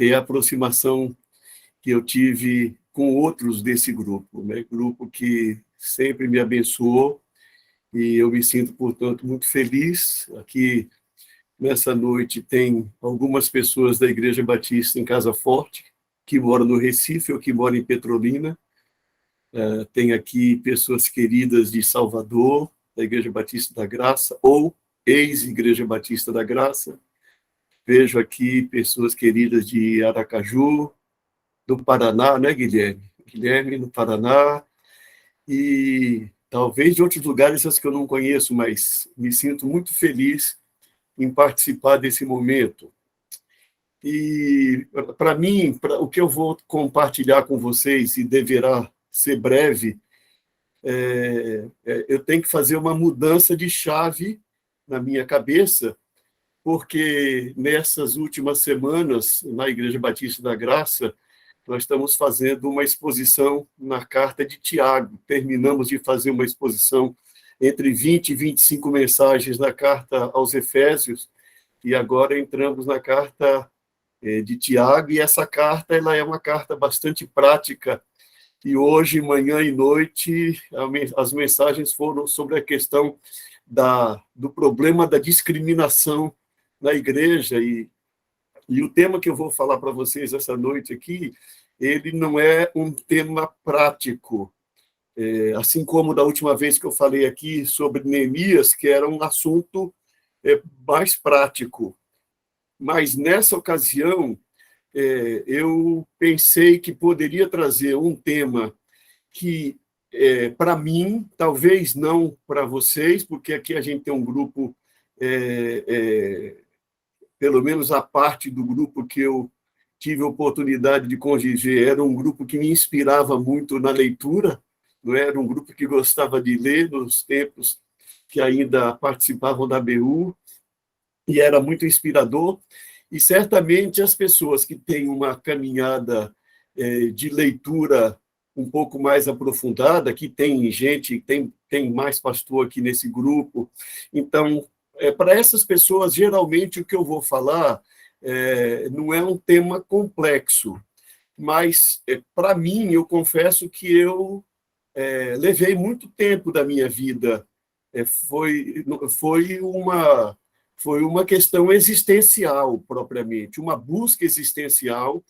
ter a aproximação que eu tive com outros desse grupo, né? Grupo que sempre me abençoou, e eu me sinto, portanto, muito feliz. Aqui, nessa noite, tem algumas pessoas da Igreja Batista em Casa Forte, que moram no Recife ou que moram em Petrolina. Tem aqui pessoas queridas de Salvador, da Igreja Batista da Graça, ou ex-Igreja Batista da Graça. Vejo aqui pessoas queridas de Aracaju, do Paraná, né, Guilherme? Guilherme, no Paraná, e talvez de outros lugares que eu não conheço, mas me sinto muito feliz em participar desse momento. E, para mim, o que eu vou compartilhar com vocês, e deverá ser breve, eu tenho que fazer uma mudança de chave na minha cabeça, porque nessas últimas semanas, na Igreja Batista da Graça, nós estamos fazendo uma exposição na carta de Tiago. Terminamos de fazer uma exposição entre 20 e 25 mensagens na carta aos Efésios, e agora entramos na carta de Tiago, e essa carta ela é uma carta bastante prática, e hoje, manhã e noite, as mensagens foram sobre a questão do problema da discriminação na igreja, e o tema que eu vou falar para vocês essa noite aqui, ele não é um tema prático, assim como da última vez que eu falei aqui sobre Neemias, que era um assunto mais prático. Mas, nessa ocasião, eu pensei que poderia trazer um tema que, para mim, talvez não para vocês, porque aqui a gente tem um grupo, pelo menos a parte do grupo que eu tive a oportunidade de conviver, era um grupo que me inspirava muito na leitura, não era um grupo que gostava de ler nos tempos que ainda participavam da BU, e era muito inspirador. E certamente as pessoas que têm uma caminhada de leitura um pouco mais aprofundada, que tem gente, tem mais pastor aqui nesse grupo. Então, para essas pessoas, geralmente o que eu vou falar não é um tema complexo, mas para mim, eu confesso que eu levei muito tempo da minha vida. Foi uma questão existencial, propriamente, uma busca existencial,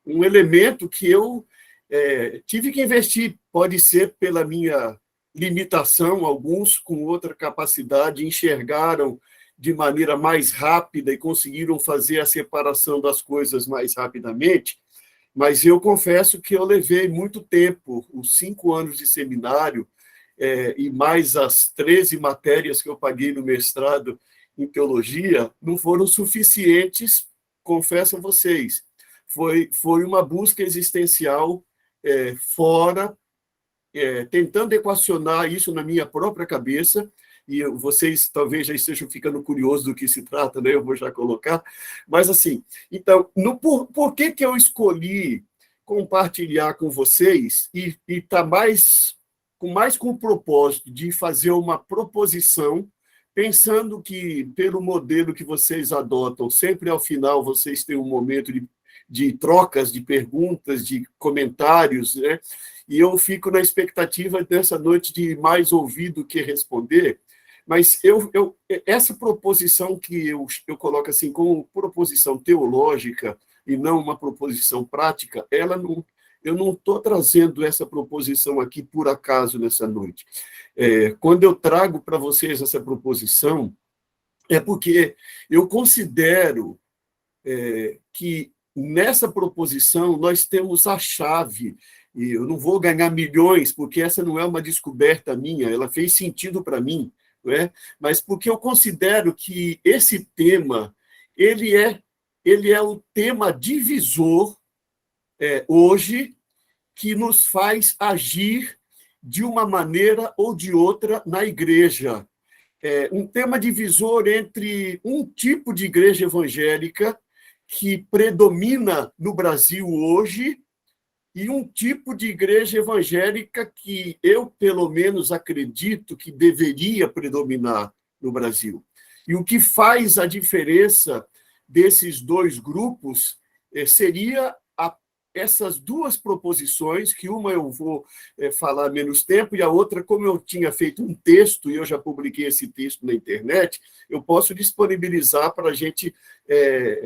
um elemento que eu tive que investir. Pode ser pela minha limitação, alguns com outra capacidade enxergaram de maneira mais rápida e conseguiram fazer a separação das coisas mais rapidamente, mas eu confesso que eu levei muito tempo, os 5 anos de seminário, e mais as 13 matérias que eu paguei no mestrado em teologia, não foram suficientes, confesso a vocês. Foi uma busca existencial fora, tentando equacionar isso na minha própria cabeça, e vocês talvez já estejam ficando curiosos do que se trata, né? Eu vou já colocar. Mas, assim, então, por que eu escolhi compartilhar com vocês e estar com o propósito de fazer uma proposição, pensando que, pelo modelo que vocês adotam, sempre ao final vocês têm um momento de trocas de perguntas, de comentários, né? E eu fico na expectativa dessa noite de mais ouvir do que responder. Mas essa proposição que eu coloco assim como proposição teológica e não uma proposição prática, eu não estou trazendo essa proposição aqui por acaso nessa noite. Quando eu trago para vocês essa proposição, é porque eu considero que nessa proposição nós temos a chave, e eu não vou ganhar milhões, porque essa não é uma descoberta minha, ela fez sentido para mim, não é? Mas porque eu considero que esse tema, ele é o tema divisor hoje, que nos faz agir de uma maneira ou de outra na igreja. Um tema divisor entre um tipo de igreja evangélica que predomina no Brasil hoje e um tipo de igreja evangélica que eu, pelo menos, acredito que deveria predominar no Brasil. E o que faz a diferença desses dois grupos seria essas duas proposições, que uma eu vou falar menos tempo, e a outra, como eu tinha feito um texto, e eu já publiquei esse texto na internet, eu posso disponibilizar para a gente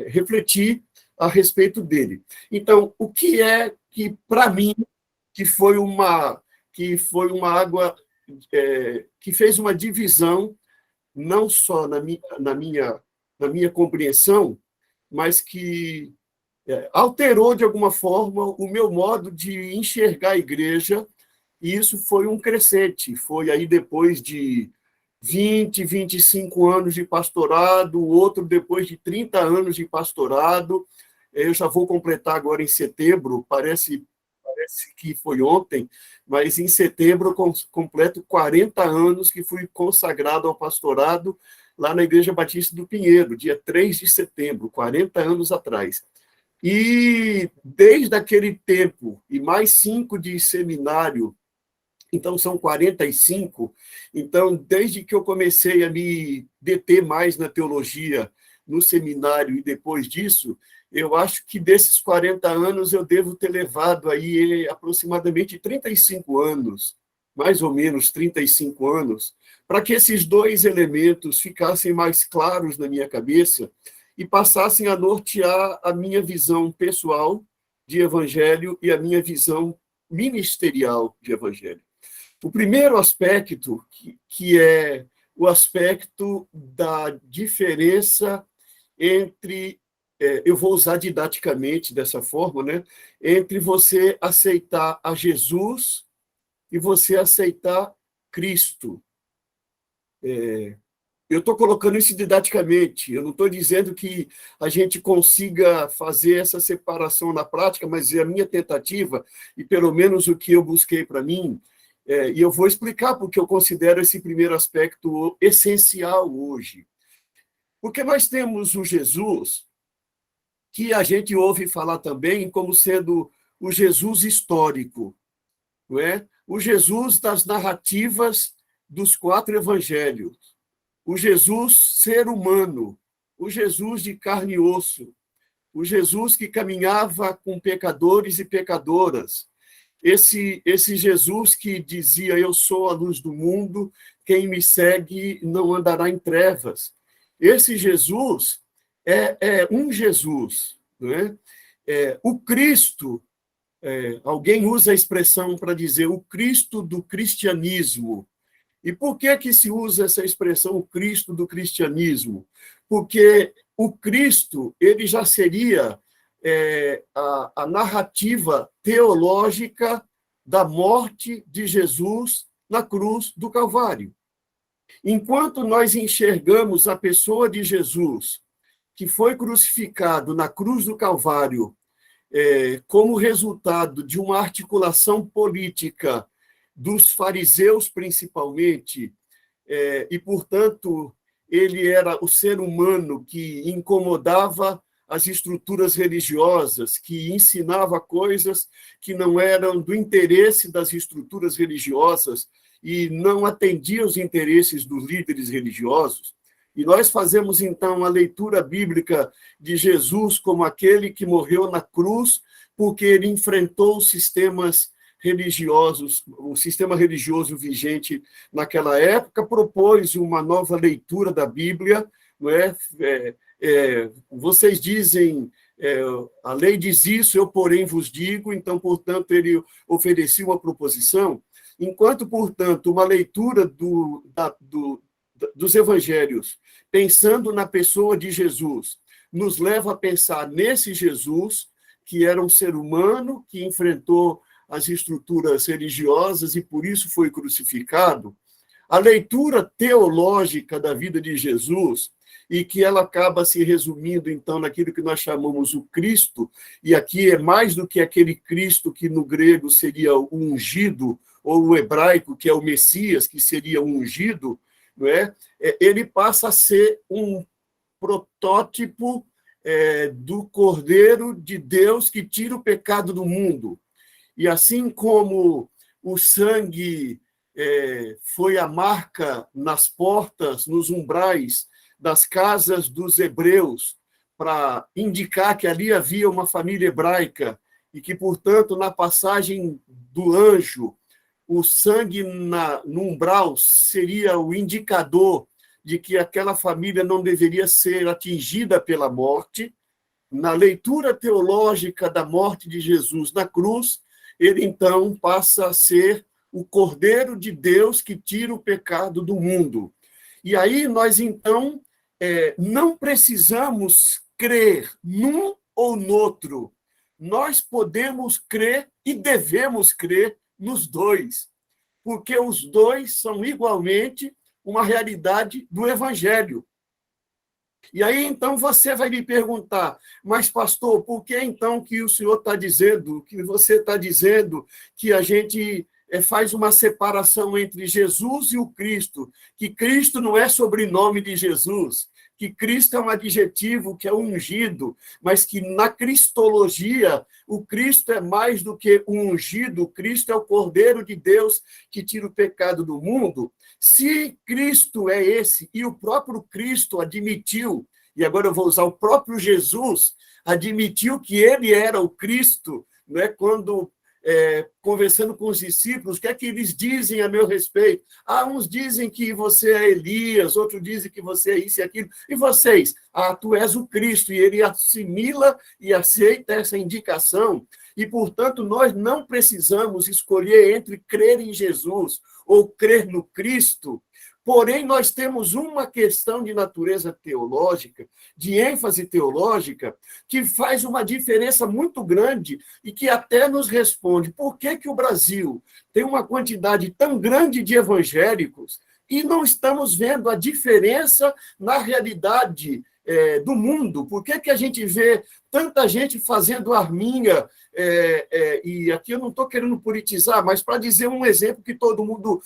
refletir a respeito dele. Então, o que é que, para mim, que foi uma água que fez uma divisão, não só na minha compreensão, mas que alterou, de alguma forma, o meu modo de enxergar a igreja, e isso foi um crescente. Foi aí depois de 25 anos de pastorado, o outro depois de 30 anos de pastorado. Eu já vou completar agora em setembro, parece que foi ontem, mas em setembro eu completo 40 anos que fui consagrado ao pastorado lá na Igreja Batista do Pinheiro, dia 3 de setembro, 40 anos atrás. E desde aquele tempo, e mais 5 de seminário, então são 45, então desde que eu comecei a me deter mais na teologia, no seminário e depois disso, eu acho que desses 40 anos eu devo ter levado aí aproximadamente 35 anos, mais ou menos 35 anos, para que esses dois elementos ficassem mais claros na minha cabeça e passassem a nortear a minha visão pessoal de evangelho e a minha visão ministerial de evangelho. O primeiro aspecto, que é o aspecto da diferença entre, eu vou usar didaticamente dessa forma, né, entre você aceitar a Jesus e você aceitar Cristo. Eu estou colocando isso didaticamente, eu não estou dizendo que a gente consiga fazer essa separação na prática, mas é a minha tentativa, e pelo menos o que eu busquei para mim, e eu vou explicar porque eu considero esse primeiro aspecto essencial hoje. Porque nós temos o Jesus, que a gente ouve falar também como sendo o Jesus histórico, não é? O Jesus das narrativas dos 4 evangelhos, o Jesus ser humano, o Jesus de carne e osso, o Jesus que caminhava com pecadores e pecadoras, esse Jesus que dizia, eu sou a luz do mundo, quem me segue não andará em trevas. Esse Jesus é um Jesus, não é? O Cristo, alguém usa a expressão para dizer o Cristo do cristianismo. E por que se usa essa expressão, o Cristo do cristianismo? Porque o Cristo ele já seria a narrativa teológica da morte de Jesus na cruz do Calvário. Enquanto nós enxergamos a pessoa de Jesus, que foi crucificado na cruz do Calvário, como resultado de uma articulação política dos fariseus, principalmente, e, portanto, ele era o ser humano que incomodava as estruturas religiosas, que ensinava coisas que não eram do interesse das estruturas religiosas e não atendia os interesses dos líderes religiosos. E nós fazemos, então, a leitura bíblica de Jesus como aquele que morreu na cruz porque ele enfrentou os sistemas religiosos, o sistema religioso vigente naquela época, propôs uma nova leitura da Bíblia, não é? Vocês dizem, a lei diz isso, eu, porém, vos digo, então, portanto, ele oferecia uma proposição, enquanto, portanto, uma leitura dos evangelhos, pensando na pessoa de Jesus, nos leva a pensar nesse Jesus, que era um ser humano, que enfrentou as estruturas religiosas e por isso foi crucificado. A leitura teológica da vida de Jesus, e que ela acaba se resumindo, então, naquilo que nós chamamos o Cristo, e aqui é mais do que aquele Cristo que no grego seria o ungido, ou o hebraico, que é o Messias, que seria o ungido, não é? Ele passa a ser um protótipo do Cordeiro de Deus que tira o pecado do mundo. E assim como o sangue foi a marca nas portas, nos umbrais das casas dos hebreus, para indicar que ali havia uma família hebraica e que, portanto, na passagem do anjo, o sangue no umbral seria o indicador de que aquela família não deveria ser atingida pela morte. Na leitura teológica da morte de Jesus na cruz, ele então passa a ser o Cordeiro de Deus que tira o pecado do mundo. E aí nós, então, não precisamos crer num ou noutro. Nós podemos crer e devemos crer nos dois, porque os dois são igualmente uma realidade do Evangelho. E aí, então, você vai me perguntar, mas, pastor, por que, então, que o senhor está dizendo, que você está dizendo que a gente faz uma separação entre Jesus e o Cristo, que Cristo não é sobrenome de Jesus, que Cristo é um adjetivo que é ungido, mas que na cristologia o Cristo é mais do que um ungido, o Cristo é o Cordeiro de Deus que tira o pecado do mundo. Se Cristo é esse, e o próprio Cristo admitiu, e agora eu vou usar o próprio Jesus, admitiu que ele era o Cristo, não é? Quando conversando com os discípulos, o que é que eles dizem a meu respeito? Uns dizem que você é Elias, outros dizem que você é isso e aquilo. E vocês? Tu és o Cristo. E ele assimila e aceita essa indicação. E, portanto, nós não precisamos escolher entre crer em Jesus ou crer no Cristo. Porém, nós temos uma questão de natureza teológica, de ênfase teológica, que faz uma diferença muito grande e que até nos responde por que o Brasil tem uma quantidade tão grande de evangélicos e não estamos vendo a diferença na realidade do mundo. Por que a gente vê tanta gente fazendo arminha, e aqui eu não estou querendo politizar, mas para dizer um exemplo que todo mundo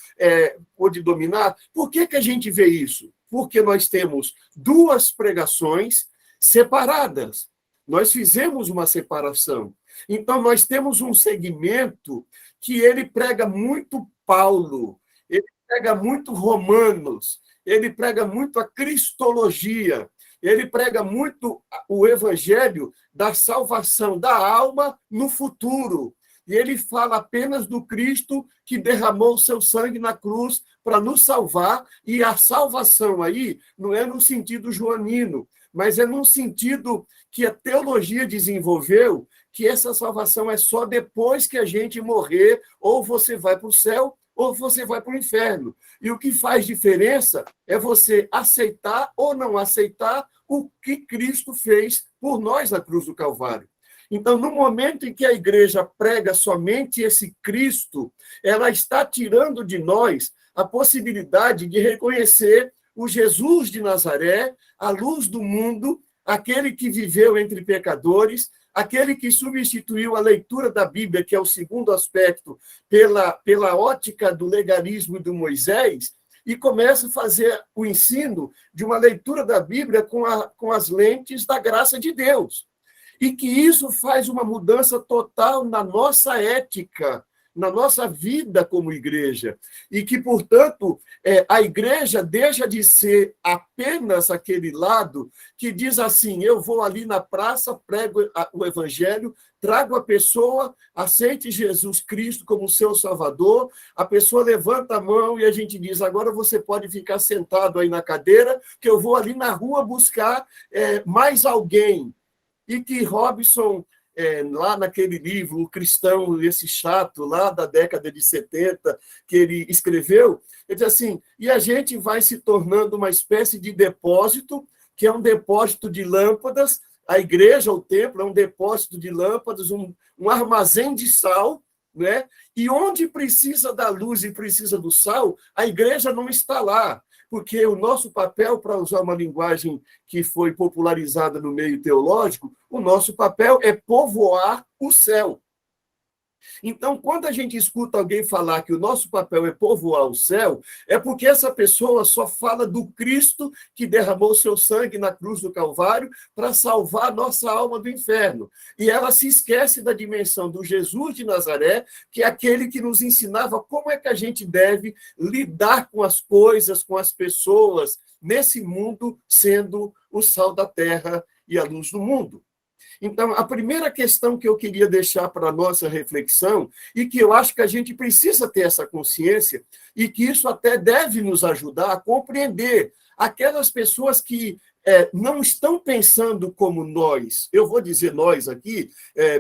pode dominar, por que a gente vê isso? Porque nós temos duas pregações separadas. Nós fizemos uma separação. Então, nós temos um segmento que ele prega muito Paulo, ele prega muito Romanos, ele prega muito a cristologia, ele prega muito o evangelho da salvação da alma no futuro. E ele fala apenas do Cristo que derramou o seu sangue na cruz para nos salvar. E a salvação aí não é no sentido joanino, mas é no sentido que a teologia desenvolveu, que essa salvação é só depois que a gente morrer, ou você vai para o céu, ou você vai para o inferno. E o que faz diferença é você aceitar ou não aceitar o que Cristo fez por nós na cruz do Calvário. Então, no momento em que a igreja prega somente esse Cristo, ela está tirando de nós a possibilidade de reconhecer o Jesus de Nazaré, a luz do mundo, aquele que viveu entre pecadores, aquele que substituiu a leitura da Bíblia, que é o segundo aspecto, pela ótica do legalismo e do Moisés, e começa a fazer o ensino de uma leitura da Bíblia com as lentes da graça de Deus. E que isso faz uma mudança total na nossa ética, na nossa vida como igreja. E que, portanto, a igreja deixa de ser apenas aquele lado que diz assim, eu vou ali na praça, prego o evangelho, trago a pessoa, aceite Jesus Cristo como seu Salvador, a pessoa levanta a mão e a gente diz, agora você pode ficar sentado aí na cadeira, que eu vou ali na rua buscar mais alguém. E que Robson, lá naquele livro, O Cristão, esse chato, lá da década de 70, que ele escreveu, ele diz assim, e a gente vai se tornando uma espécie de depósito, que é um depósito de lâmpadas, a igreja, o templo, é um depósito de lâmpadas, um armazém de sal, né? E onde precisa da luz e precisa do sal, a igreja não está lá, porque o nosso papel, para usar uma linguagem que foi popularizada no meio teológico, o nosso papel é povoar o céu. Então, quando a gente escuta alguém falar que o nosso papel é povoar o céu, é porque essa pessoa só fala do Cristo que derramou seu sangue na cruz do Calvário para salvar nossa alma do inferno. E ela se esquece da dimensão do Jesus de Nazaré, que é aquele que nos ensinava como é que a gente deve lidar com as coisas, com as pessoas, nesse mundo, sendo o sal da terra e a luz do mundo. Então, a primeira questão que eu queria deixar para a nossa reflexão, e que eu acho que a gente precisa ter essa consciência, e que isso até deve nos ajudar a compreender aquelas pessoas que não estão pensando como nós. Eu vou dizer nós aqui,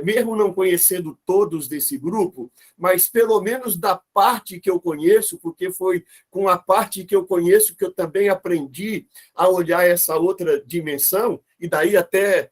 mesmo não conhecendo todos desse grupo, mas pelo menos da parte que eu conheço, porque foi com a parte que eu conheço que eu também aprendi a olhar essa outra dimensão, e daí até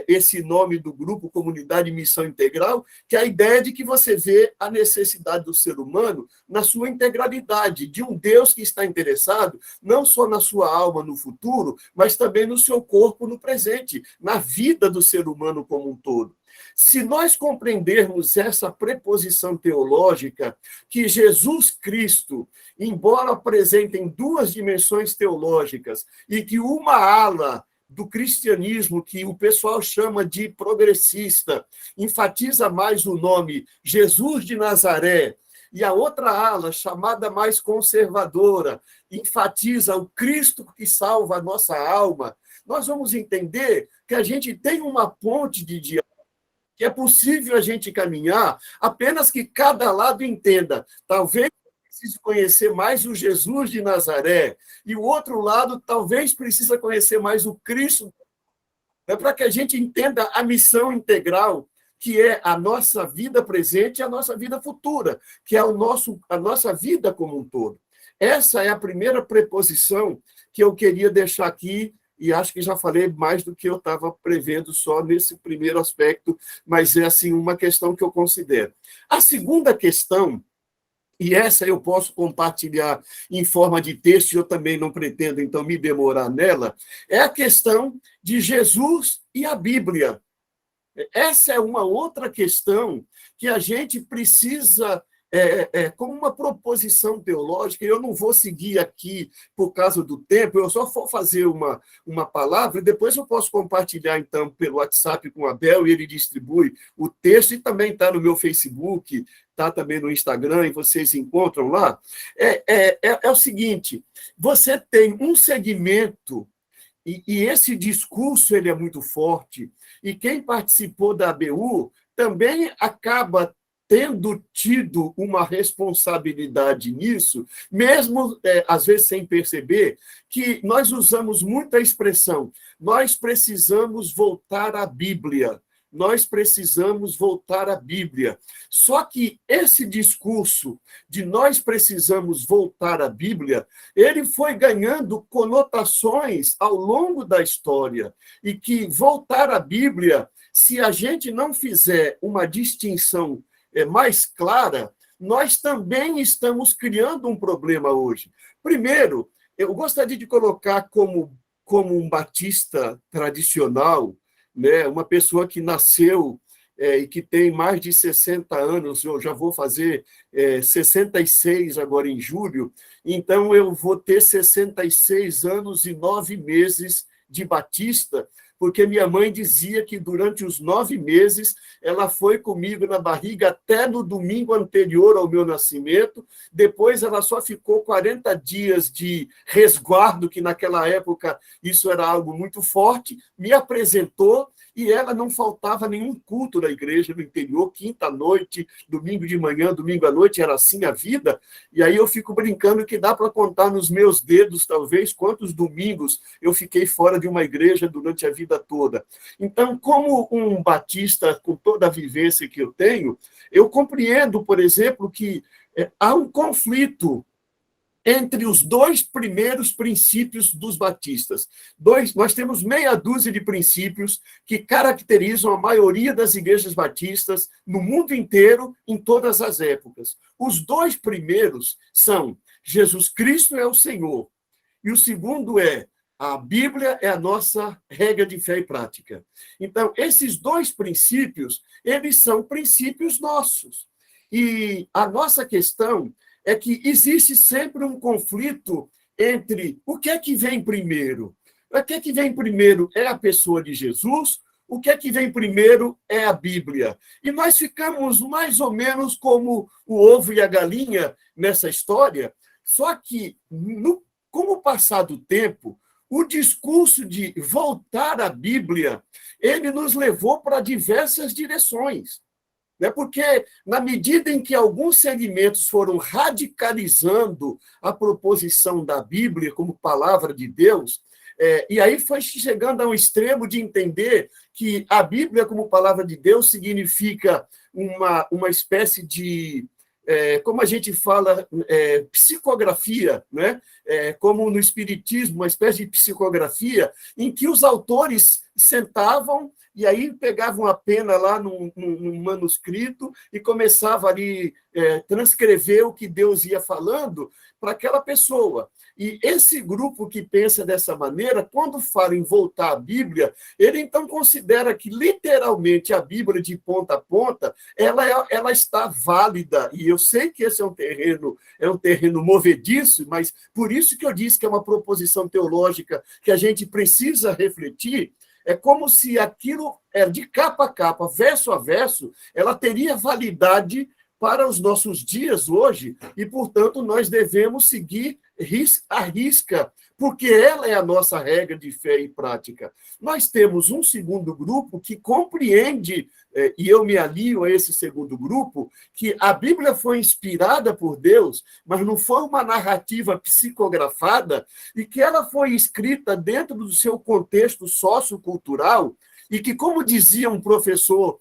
esse nome do grupo, Comunidade Missão Integral, que é a ideia de que você vê a necessidade do ser humano na sua integralidade, de um Deus que está interessado não só na sua alma no futuro, mas também no seu corpo no presente, na vida do ser humano como um todo. Se nós compreendermos essa preposição teológica, que Jesus Cristo, embora apresente em duas dimensões teológicas, e que uma ala do cristianismo, que o pessoal chama de progressista, enfatiza mais o nome Jesus de Nazaré, e a outra ala, chamada mais conservadora, enfatiza o Cristo que salva a nossa alma, nós vamos entender que a gente tem uma ponte de diálogo, que é possível a gente caminhar, apenas que cada lado entenda, talvez precise conhecer mais o Jesus de Nazaré, e o outro lado talvez precisa conhecer mais o Cristo, para que a gente entenda a missão integral, que é a nossa vida presente e a nossa vida futura, que é a nossa vida como um todo. Essa é a primeira preposição que eu queria deixar aqui, e acho que já falei mais do que eu estava prevendo só nesse primeiro aspecto, mas é assim uma questão que eu considero. A segunda questão, e essa eu posso compartilhar em forma de texto, e eu também não pretendo, então, me demorar nela, é a questão de Jesus e a Bíblia. Essa é uma outra questão que a gente precisa, como uma proposição teológica, eu não vou seguir aqui por causa do tempo, eu só vou fazer uma palavra, e depois eu posso compartilhar, então, pelo WhatsApp com o Abel, e ele distribui o texto, e também está no meu Facebook, está também no Instagram, e vocês encontram lá. É o seguinte, você tem um segmento, e esse discurso ele é muito forte, e quem participou da ABU também acaba tendo tido uma responsabilidade nisso, mesmo, às vezes, sem perceber, que nós usamos muita expressão, nós precisamos voltar à Bíblia, nós precisamos voltar à Bíblia. Só que esse discurso de nós precisamos voltar à Bíblia, ele foi ganhando conotações ao longo da história, e que voltar à Bíblia, se a gente não fizer uma distinção mais clara, nós também estamos criando um problema hoje. Primeiro, eu gostaria de colocar como um batista tradicional, né, uma pessoa que nasceu e que tem mais de 60 anos, eu já vou fazer 66 agora em julho, então eu vou ter 66 anos e 9 meses de batista, porque minha mãe dizia que durante os 9 meses ela foi comigo na barriga até no domingo anterior ao meu nascimento, depois ela só ficou 40 dias de resguardo, que naquela época isso era algo muito forte, me apresentou, e ela não faltava nenhum culto da igreja no interior, quinta à noite, domingo de manhã, domingo à noite, era assim a vida, e aí eu fico brincando que dá para contar nos meus dedos, talvez, quantos domingos eu fiquei fora de uma igreja durante a vida toda. Então, como um batista, com toda a vivência que eu tenho, eu compreendo, por exemplo, que há um conflito entre os dois primeiros princípios dos batistas. Nós temos meia dúzia de princípios que caracterizam a maioria das igrejas batistas no mundo inteiro, em todas as épocas. Os dois primeiros são: Jesus Cristo é o Senhor, e o segundo é: a Bíblia é a nossa regra de fé e prática. Então, esses dois princípios, eles são princípios nossos. E a nossa questão é que existe sempre um conflito entre o que é que vem primeiro. O que é que vem primeiro é a pessoa de Jesus, o que é que vem primeiro é a Bíblia. E nós ficamos mais ou menos como o ovo e a galinha nessa história, só que, com o passar do tempo, o discurso de voltar à Bíblia, ele nos levou para diversas direções. Né? Porque, na medida em que alguns segmentos foram radicalizando a proposição da Bíblia como palavra de Deus, e aí foi chegando ao extremo de entender que a Bíblia como palavra de Deus significa uma espécie de, como a gente fala, psicografia, né? Como no Espiritismo, uma espécie de psicografia, em que os autores sentavam e aí pegavam a pena lá num manuscrito e começava ali transcrever o que Deus ia falando para aquela pessoa. E esse grupo que pensa dessa maneira, quando fala em voltar à Bíblia, ele então considera que literalmente a Bíblia de ponta a ponta, ela está válida, e eu sei que esse é um terreno movediço, mas por isso que eu disse que é uma proposição teológica que a gente precisa refletir. É como se aquilo, de capa a capa, verso a verso, ela teria validade para os nossos dias hoje, e, portanto, nós devemos seguir à risca, porque ela é a nossa regra de fé e prática. Nós temos um segundo grupo que compreende, e eu me alio a esse segundo grupo, que a Bíblia foi inspirada por Deus, mas não foi uma narrativa psicografada, e que ela foi escrita dentro do seu contexto sociocultural, e que, como dizia um professor,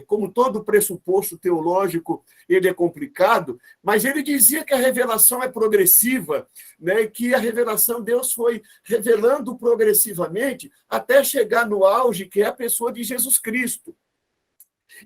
como todo pressuposto teológico, ele é complicado, mas ele dizia que a revelação é progressiva, né, e que a revelação, Deus foi revelando progressivamente até chegar no auge, que é a pessoa de Jesus Cristo.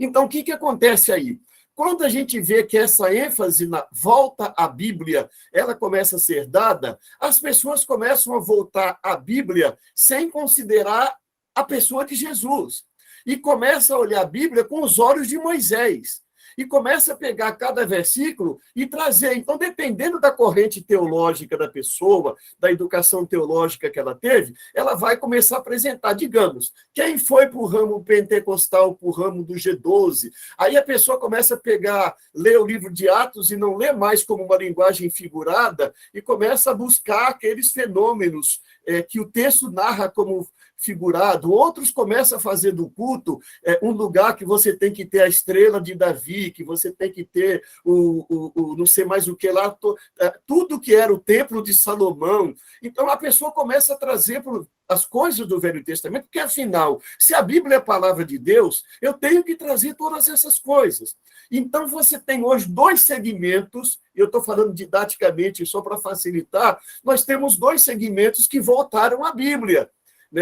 Então, o que acontece aí? Quando a gente vê que essa ênfase na volta à Bíblia, ela começa a ser dada, as pessoas começam a voltar à Bíblia sem considerar a pessoa de Jesus. E começa a olhar a Bíblia com os olhos de Moisés. E começa a pegar cada versículo e trazer. Então, dependendo da corrente teológica da pessoa, da educação teológica que ela teve, ela vai começar a apresentar, digamos, quem foi para o ramo pentecostal, para o ramo do G12. Aí a pessoa começa a pegar, ler o livro de Atos e não lê mais como uma linguagem figurada e começa a buscar aqueles fenômenos que o texto narra como figurado. Outros começam a fazer do culto um lugar que você tem que ter a estrela de Davi, que você tem que ter não sei mais o que lá, tudo que era o templo de Salomão. Então, a pessoa começa a trazer as coisas do Velho Testamento, porque, afinal, se a Bíblia é a palavra de Deus, eu tenho que trazer todas essas coisas. Então, você tem hoje dois segmentos, eu estou falando didaticamente só para facilitar, nós temos dois segmentos que voltaram à Bíblia.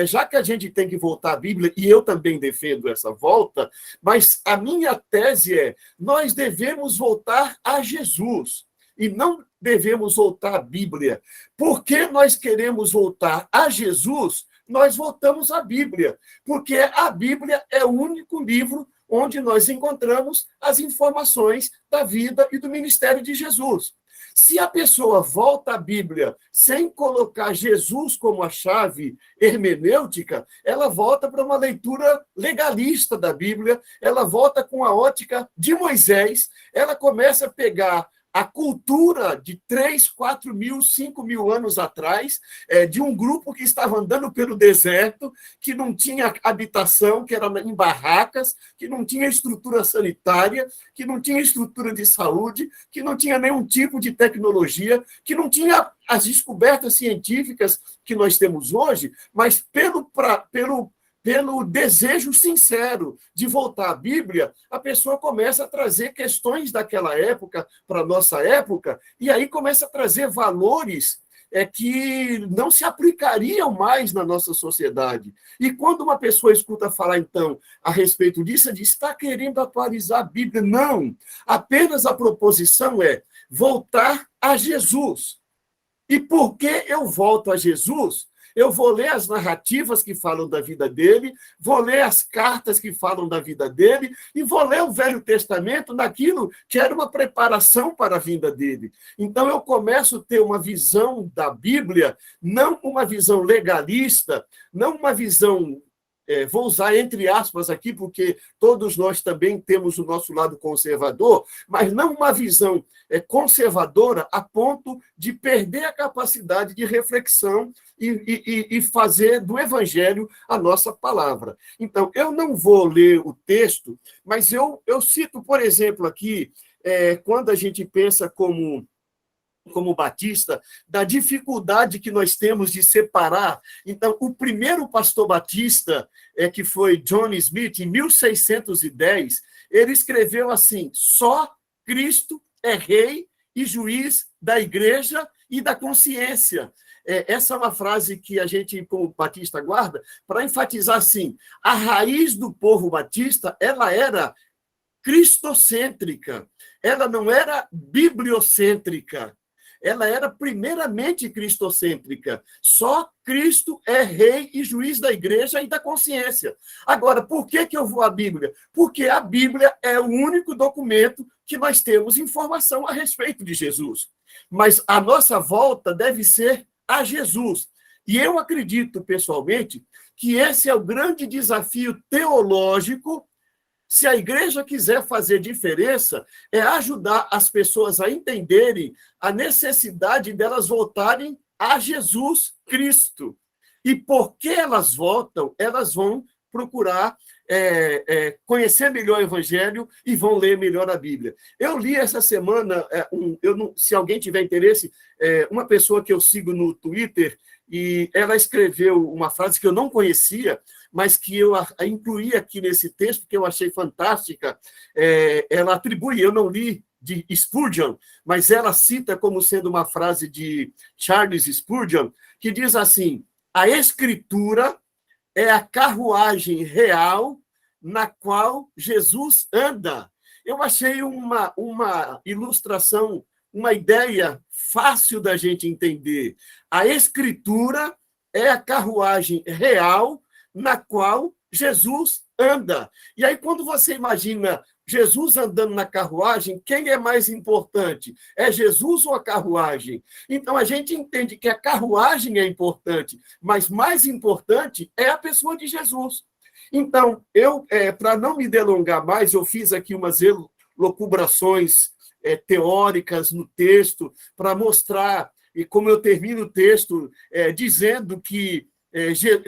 Já que a gente tem que voltar à Bíblia, e eu também defendo essa volta, mas a minha tese é, nós devemos voltar a Jesus, e não devemos voltar à Bíblia. Porque nós queremos voltar a Jesus, nós voltamos à Bíblia, porque a Bíblia é o único livro onde nós encontramos as informações da vida e do ministério de Jesus. Se a pessoa volta à Bíblia sem colocar Jesus como a chave hermenêutica, ela volta para uma leitura legalista da Bíblia, ela volta com a ótica de Moisés, ela começa a pegar a cultura de 3, 4 mil, 5 mil anos atrás, de um grupo que estava andando pelo deserto, que não tinha habitação, que era em barracas, que não tinha estrutura sanitária, que não tinha estrutura de saúde, que não tinha nenhum tipo de tecnologia, que não tinha as descobertas científicas que nós temos hoje, mas pelo desejo sincero de voltar à Bíblia, a pessoa começa a trazer questões daquela época para a nossa época, e aí começa a trazer valores que não se aplicariam mais na nossa sociedade. E quando uma pessoa escuta falar, então, a respeito disso, diz, está querendo atualizar a Bíblia. Não, apenas a proposição é voltar a Jesus. E por que eu volto a Jesus? eu vou ler as narrativas que falam da vida dele, vou ler as cartas que falam da vida dele, e vou ler o Velho Testamento naquilo que era uma preparação para a vinda dele. Então, eu começo a ter uma visão da Bíblia, não uma visão legalista, não uma visão, vou usar entre aspas aqui, porque todos nós também temos o nosso lado conservador, mas não uma visão conservadora a ponto de perder a capacidade de reflexão e fazer do Evangelho a nossa palavra. Então, eu não vou ler o texto, mas eu cito, por exemplo, aqui, quando a gente pensa como batista, da dificuldade que nós temos de separar. Então, o primeiro pastor batista, que foi John Smith, em 1610, ele escreveu assim: só Cristo é rei e juiz da igreja e da consciência. Essa é uma frase que a gente, como batista, guarda para enfatizar assim: a raiz do povo batista, ela era cristocêntrica, ela não era bibliocêntrica. Ela era primeiramente cristocêntrica. Só Cristo é rei e juiz da igreja e da consciência. Agora, por que eu vou à Bíblia? Porque a Bíblia é o único documento que nós temos informação a respeito de Jesus. Mas a nossa volta deve ser a Jesus. E eu acredito, pessoalmente, que esse é o grande desafio teológico. Se a igreja quiser fazer diferença, é ajudar as pessoas a entenderem a necessidade delas voltarem a Jesus Cristo. E porque elas voltam, elas vão procurar conhecer melhor o Evangelho e vão ler melhor a Bíblia. Eu li essa semana, se alguém tiver interesse, uma pessoa que eu sigo no Twitter, e ela escreveu uma frase que eu não conhecia, mas que eu a incluí aqui nesse texto, que eu achei fantástica. Ela atribui, eu não li de Spurgeon, mas ela cita como sendo uma frase de Charles Spurgeon, que diz assim: a Escritura é a carruagem real na qual Jesus anda. Eu achei uma ilustração, uma ideia fácil da gente entender. A Escritura é a carruagem real na qual Jesus anda. E aí, quando você imagina Jesus andando na carruagem, quem é mais importante? É Jesus ou a carruagem? Então, a gente entende que a carruagem é importante, mas mais importante é a pessoa de Jesus. Então, para não me delongar mais, eu fiz aqui umas elucubrações teóricas no texto, para mostrar, e como eu termino o texto dizendo que,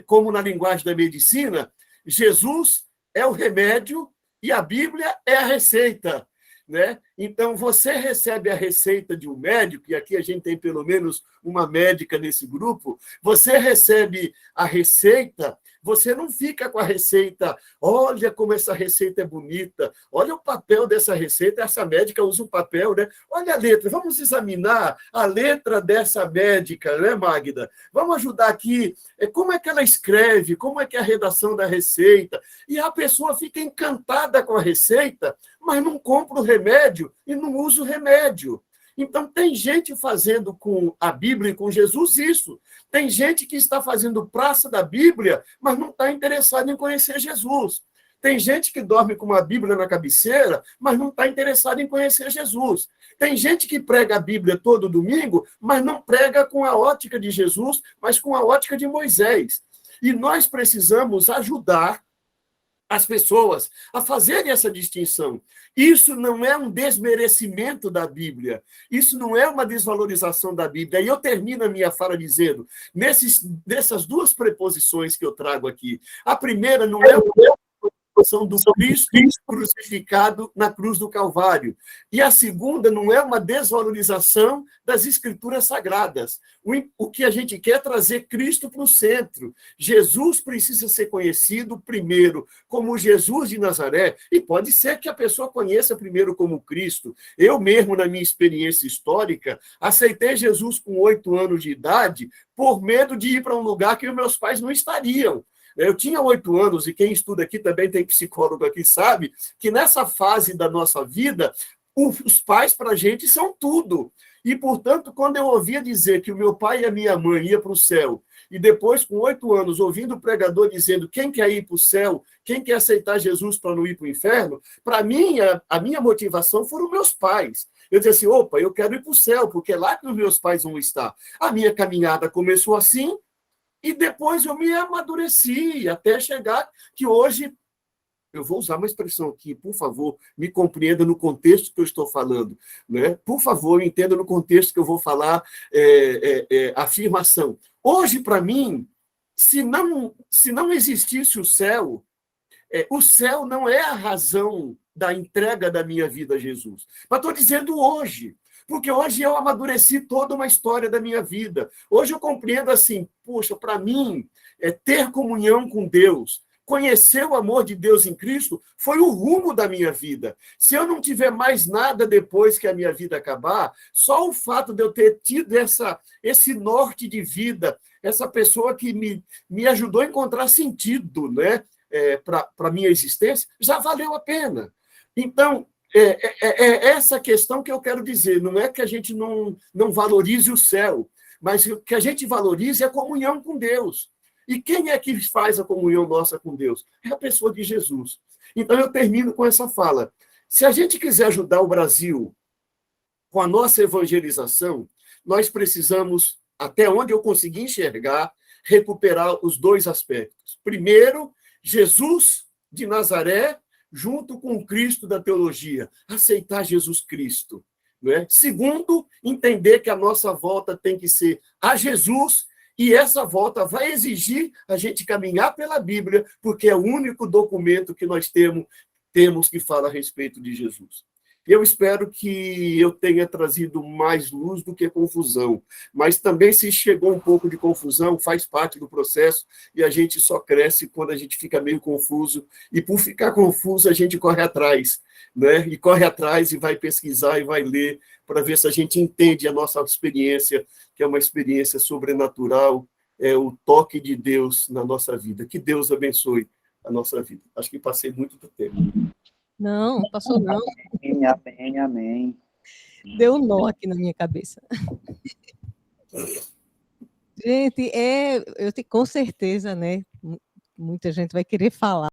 como na linguagem da medicina, Jesus é o remédio e a Bíblia é a receita, né? Então, você recebe a receita de um médico, e aqui a gente tem pelo menos uma médica nesse grupo, você recebe a receita, você não fica com a receita, olha como essa receita é bonita, olha o papel dessa receita, essa médica usa um papel, né? Olha a letra, vamos examinar a letra dessa médica, né, Magda? Vamos ajudar aqui, como é que ela escreve, como é que é a redação da receita, e a pessoa fica encantada com a receita, mas não compra o remédio e não usa o remédio. Então, tem gente fazendo com a Bíblia e com Jesus isso. Tem gente que está fazendo praça da Bíblia, mas não está interessado em conhecer Jesus. Tem gente que dorme com uma Bíblia na cabeceira, mas não está interessado em conhecer Jesus. Tem gente que prega a Bíblia todo domingo, mas não prega com a ótica de Jesus, mas com a ótica de Moisés. E nós precisamos ajudar as pessoas a fazerem essa distinção. Isso não é um desmerecimento da Bíblia, isso não é uma desvalorização da Bíblia. E eu termino a minha fala dizendo, nessas duas preposições que eu trago aqui, a primeira não é uma desvalorização do Cristo crucificado na cruz do Calvário, e a segunda não é uma desvalorização das Escrituras Sagradas. O que a gente quer é trazer Cristo para o centro. Jesus precisa ser conhecido primeiro como Jesus de Nazaré, e pode ser que a pessoa conheça primeiro como Cristo. Eu mesmo, na minha experiência histórica, aceitei Jesus com 8 anos de idade por medo de ir para um lugar que os meus pais não estariam. Eu tinha 8 anos, e quem estuda aqui também tem psicólogo aqui, sabe que nessa fase da nossa vida, os pais para a gente são tudo. E, portanto, quando eu ouvia dizer que o meu pai e a minha mãe iam para o céu e depois, com 8 anos, ouvindo o pregador dizendo quem quer ir para o céu, quem quer aceitar Jesus para não ir para o inferno, para mim, a minha motivação foram meus pais. Eu disse assim, opa, eu quero ir para o céu, porque é lá que os meus pais vão estar. A minha caminhada começou assim, e depois eu me amadureci, até chegar que hoje, eu vou usar uma expressão aqui, por favor, me compreenda no contexto que eu estou falando. Né? Por favor, entenda no contexto que eu vou falar afirmação. Hoje, para mim, se não existisse o céu não é a razão da entrega da minha vida a Jesus. Mas estou dizendo hoje, porque hoje eu amadureci toda uma história da minha vida. Hoje eu compreendo assim, poxa, para mim, ter comunhão com Deus, conhecer o amor de Deus em Cristo, foi o rumo da minha vida. Se eu não tiver mais nada depois que a minha vida acabar, só o fato de eu ter tido esse norte de vida, essa pessoa que me ajudou a encontrar sentido, né? Para a minha existência, já valeu a pena. Então, essa questão que eu quero dizer. Não é que a gente não valorize o céu, mas o que a gente valorize é a comunhão com Deus. E quem é que faz a comunhão nossa com Deus? É a pessoa de Jesus. Então, eu termino com essa fala. Se a gente quiser ajudar o Brasil com a nossa evangelização, nós precisamos, até onde eu consegui enxergar, recuperar os 2 aspectos. Primeiro, Jesus de Nazaré, junto com o Cristo da teologia. Aceitar Jesus Cristo. Não é? Segundo, entender que a nossa volta tem que ser a Jesus, e essa volta vai exigir a gente caminhar pela Bíblia, porque é o único documento que nós temos que fala a respeito de Jesus. Eu espero que eu tenha trazido mais luz do que confusão, mas também se chegou um pouco de confusão, faz parte do processo, e a gente só cresce quando a gente fica meio confuso, e por ficar confuso a gente corre atrás, né? E corre atrás e vai pesquisar e vai ler, para ver se a gente entende a nossa experiência, que é uma experiência sobrenatural, é o toque de Deus na nossa vida. Que Deus abençoe a nossa vida. Acho que passei muito do tempo. Não, passou não. Amém, amém, amém. Deu um nó aqui na minha cabeça. Gente, com certeza, né? Muita gente vai querer falar.